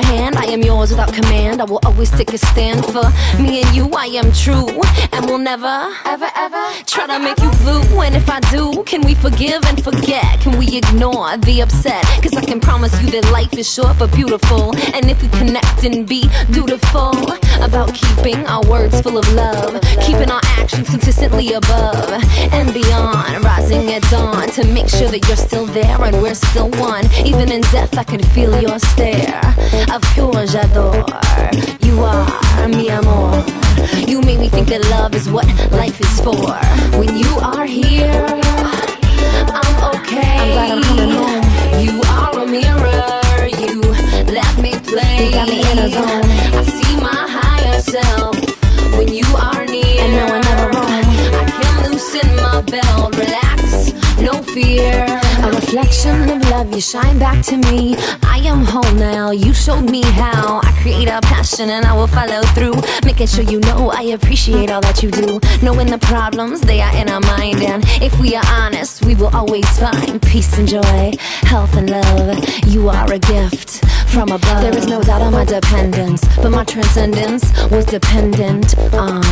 hand, I am yours without command. I will always take a stand for me and you. I am true and will never, ever, ever try to make you blue. And if I do, can we forgive and forget? Can we ignore the upset? Cause I can promise you that life is short but beautiful. And if we connect and be dutiful about keeping our words full of love, keeping our actions consistently above and beyond, rising at dawn to make sure that you're still there and we're still one. Even in death I can feel your stare of pure j'adore. You are mi amor. You make me think that love is what life is for. When you are here, I'm okay. I'm glad I'm coming home. You are a mirror. You let me play. You got me in a zone. I see my higher self when you are near. And no, I never roam. I can loosen my belt, relax, no fear. A reflection of love, you shine back to me. I am whole now, you showed me how. I create a passion and I will follow through, making sure you know I appreciate all that you do. Knowing the problems, they are in our mind. And if we are honest, we will always find peace and joy, health and love. You are a gift from above. There is no doubt on my dependence, but my transcendence was dependent on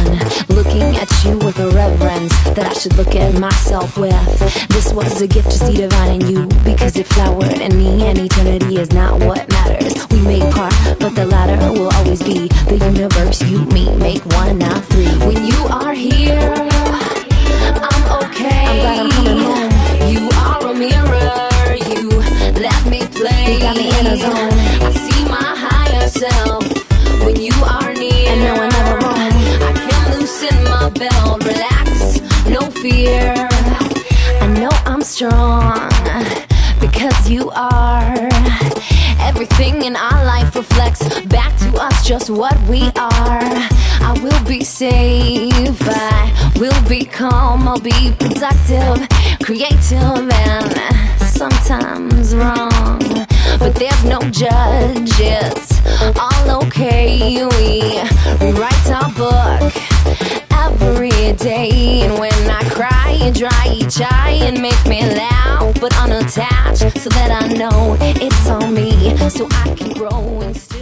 looking at you with a reverence that I should look at myself with. This was a gift to see divine in you, because it flowered in me, and eternity is not what matters. We make part, but the latter will always be the universe. You, me, make one, not three. When you are here, I'm okay. I'm glad I'm coming home. You are a mirror. You let me play. You got me in a zone. I see my higher self when you are near. And no, I never roam. I can loosen my belt, relax, no fear. I know I'm strong because you are. Everything in our life reflects back to us just what we are. I will be safe, I will be calm, I'll be productive, creative, and sometimes wrong. But there's no judge, it's all okay. We rewrite our book every day. And when I cry and dry each eye and make me laugh but unattached, so that I know it's on me, so I can grow and still